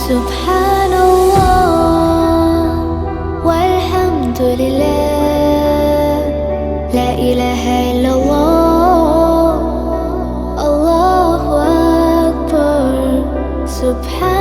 سبحان الله والحمد لله، لا إله إلا الله، الله أكبر. سبحان